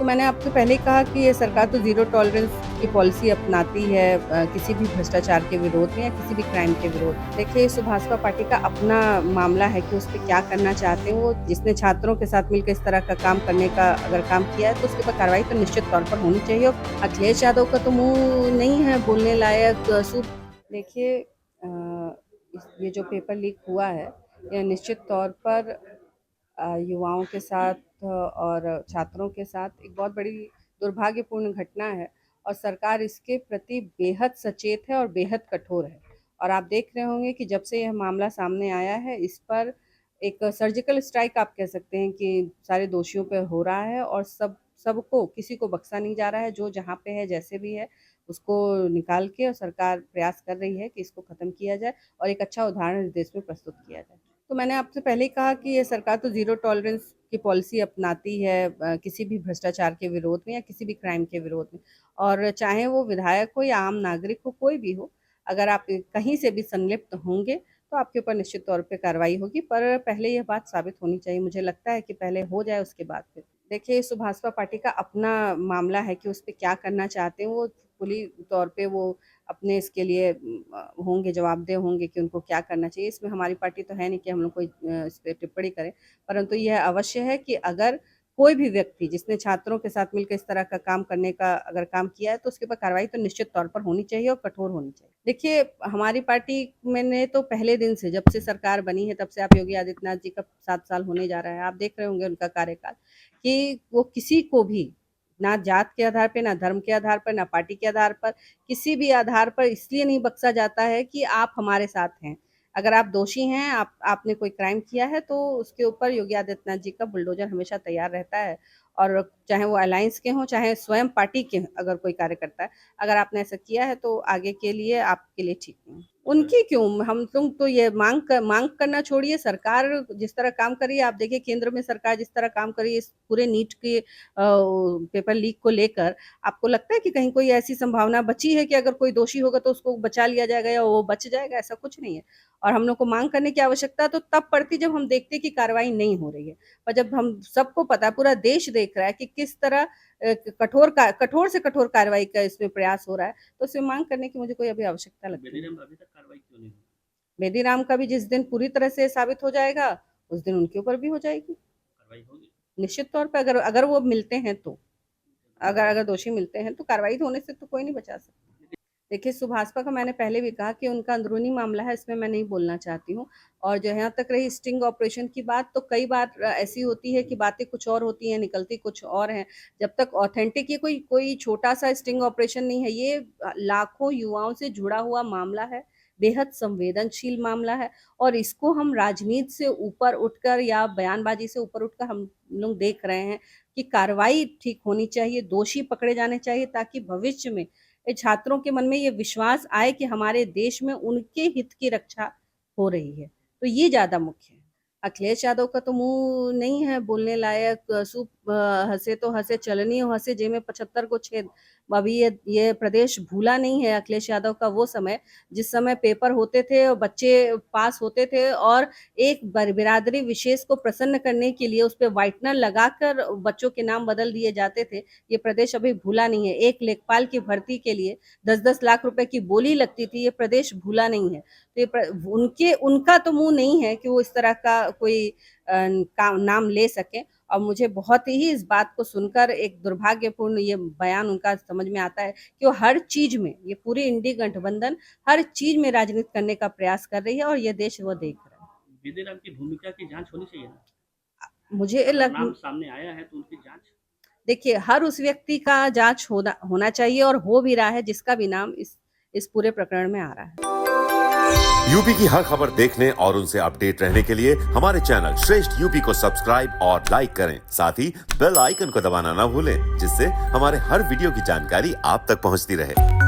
तो मैंने आपसे पहले ही कहा कि ये सरकार तो ज़ीरो टॉलरेंस की पॉलिसी अपनाती है किसी भी भ्रष्टाचार के विरोध में या किसी भी क्राइम के विरोध में। देखिए, सुभाषपा पार्टी का अपना मामला है कि उस पे क्या करना चाहते हैं वो। जिसने छात्रों के साथ मिलकर इस तरह का काम करने का अगर काम किया है तो उसके ऊपर कार्रवाई तो निश्चित तौर पर होनी चाहिए। और अखिलेश यादव का तो मुँह नहीं है बोलने लायक सूप। देखिए, ये जो पेपर लीक हुआ है, यह निश्चित तौर पर युवाओं के साथ और छात्रों के साथ एक बहुत बड़ी दुर्भाग्यपूर्ण घटना है और सरकार इसके प्रति बेहद सचेत है और बेहद कठोर है। और आप देख रहे होंगे कि जब से यह मामला सामने आया है, इस पर एक सर्जिकल स्ट्राइक आप कह सकते हैं कि सारे दोषियों पे हो रहा है और सबको किसी को बख्शा नहीं जा रहा है। जो जहाँ पे है, जैसे भी है, उसको निकाल के और सरकार प्रयास कर रही है कि इसको ख़त्म किया जाए और एक अच्छा उदाहरण इस देश में प्रस्तुत किया जाए। तो मैंने आपसे पहले ही कहा कि ये सरकार तो ज़ीरो टॉलरेंस की पॉलिसी अपनाती है किसी भी भ्रष्टाचार के विरोध में या किसी भी क्राइम के विरोध में। और चाहे वो विधायक हो या आम नागरिक हो, कोई भी हो, अगर आप कहीं से भी संलिप्त होंगे तो आपके ऊपर निश्चित तौर पे कार्रवाई होगी। पर पहले यह बात साबित होनी चाहिए। मुझे लगता है कि पहले हो जाए, उसके बाद फिर। देखिए, सुभाषपा पार्टी का अपना मामला है कि उस पे क्या करना चाहते हैं वो। खुली तौर पे वो अपने इसके लिए होंगे, जवाबदेह होंगे कि उनको क्या करना चाहिए। इसमें हमारी पार्टी तो है नहीं कि हम लोग कोई इस पे टिप्पणी करें, परंतु यह अवश्य है कि अगर कोई भी व्यक्ति जिसने छात्रों के साथ मिलकर इस तरह का काम करने का अगर काम किया है तो उसके ऊपर कार्रवाई तो निश्चित तौर पर होनी चाहिए और कठोर होनी चाहिए। देखिए, हमारी पार्टी मैंने तो पहले दिन से, जब से सरकार बनी है तब से, आप योगी आदित्यनाथ जी का 7 साल होने जा रहा है, आप देख रहे होंगे उनका कार्यकाल, कि वो किसी को भी ना जात के आधार पे, ना धर्म के आधार पर, ना पार्टी के आधार पर, किसी भी आधार पर इसलिए नहीं बख्शा जाता है कि आप हमारे साथ हैं। अगर आप दोषी हैं, आपने कोई क्राइम किया है तो उसके ऊपर योगी आदित्यनाथ जी का बुलडोज़र हमेशा तैयार रहता है। और चाहे वो अलायंस के हों, चाहे स्वयं पार्टी के अगर कोई कार्यकर्ता है, अगर आपने ऐसा किया है तो आगे के लिए आपके लिए ठीक नहीं है। उनकी क्यों? हम लोग तो ये माँग करना छोड़िए। सरकार जिस तरह काम कर रही है, आप देखिए केंद्र में सरकार जिस तरह काम कर रही है इस पूरे नीट के पेपर लीक को लेकर, आपको लगता है कि कहीं कोई ऐसी संभावना बची है कि अगर कोई दोषी होगा तो उसको बचा लिया जाएगा या वो बच जाएगा? ऐसा कुछ नहीं है। और हम लोग को माँग करने की आवश्यकता तो तब पड़ती जब हम देखते हैं कि कार्रवाई नहीं हो रही है। और जब हम सबको पता है, पूरा देश देख रहा है कि किस तरह कठोर से कठोर कार्रवाई का इसमें प्रयास हो रहा है, तो उसमें माँग करने की मुझे कोई अभी आवश्यकता लगती नहीं। बेदीराम अभी तक कार्रवाई क्यों नहीं हुई? बेदीराम का भी जिस दिन पूरी तरह से साबित हो जाएगा, उस दिन उनके ऊपर भी हो जाएगी। कार्रवाई होगी? निश्चित तौर पे अगर अगर वो मिलते हैं तो। अगर अगर दोषी मिलते हैं तो कार्रवाई होने से तो कोई नहीं बचा सकता। देखिए, सुभाषपा का मैंने पहले भी कहा कि उनका अंदरूनी मामला है, इसमें मैं नहीं बोलना चाहती हूँ। और जो यहाँ तक रही स्टिंग ऑपरेशन की बात, तो कई बार ऐसी होती है कि बातें कुछ और होती हैं, निकलती कुछ और हैं। जब तक ऑथेंटिक, ये कोई कोई छोटा-सा स्टिंग ऑपरेशन नहीं है, ये लाखों युवाओं से जुड़ा हुआ मामला है, बेहद संवेदनशील मामला है। और इसको हम राजनीति से ऊपर उठकर या बयानबाज़ी से ऊपर उठकर हम लोग देख रहे हैं कि कार्रवाई ठीक होनी चाहिए, दोषी पकड़े जाने चाहिए, ताकि भविष्य में छात्रों के मन में ये विश्वास आए कि हमारे देश में उनके हित की रक्षा हो रही है। तो ये ज़्यादा मुख्य है। अखिलेश यादव का तो मुँह नहीं है बोलने लायक। हँसे तो हँसे चलनी हँसे जेब में 75 को छेद। अभी ये प्रदेश भूला नहीं है अखिलेश यादव का वो समय, जिस समय पेपर होते थे और बच्चे पास होते थे और एक बिरादरी विशेष को प्रसन्न करने के लिए उस पे व्हाइटनर लगाकर बच्चों के नाम बदल दिए जाते थे। ये प्रदेश अभी भूला नहीं है। एक लेखपाल की भर्ती के लिए 10-10 लाख रुपए की बोली लगती थी, ये प्रदेश भूला नहीं है। तो उनका तो मुँह नहीं है कि वो इस तरह का कोई का नाम ले सकें। और मुझे बहुत ही इस बात को सुनकर एक दुर्भाग्यपूर्ण ये बयान उनका समझ में आता है कि वो हर चीज़ में, ये पूरी इंडी गठबंधन हर चीज़ में राजनीति करने का प्रयास कर रही है और ये देश वो देख रहा है। बेदीराम की भूमिका की जाँच होनी चाहिए ना? मुझे अगर लग नाम सामने आया है तो उनकी जाँच। देखिए, हर उस व्यक्ति का जाँच होना होना चाहिए और हो भी रहा है जिसका भी नाम इस पूरे प्रकरण में आ रहा है। यूपी की हर खबर देखने और उनसे अपडेट रहने के लिए हमारे चैनल श्रेष्ठ यूपी को सब्सक्राइब और लाइक करें। साथ ही बेल आइकन को दबाना ना भूलें, जिससे हमारे हर वीडियो की जानकारी आप तक पहुंचती रहे।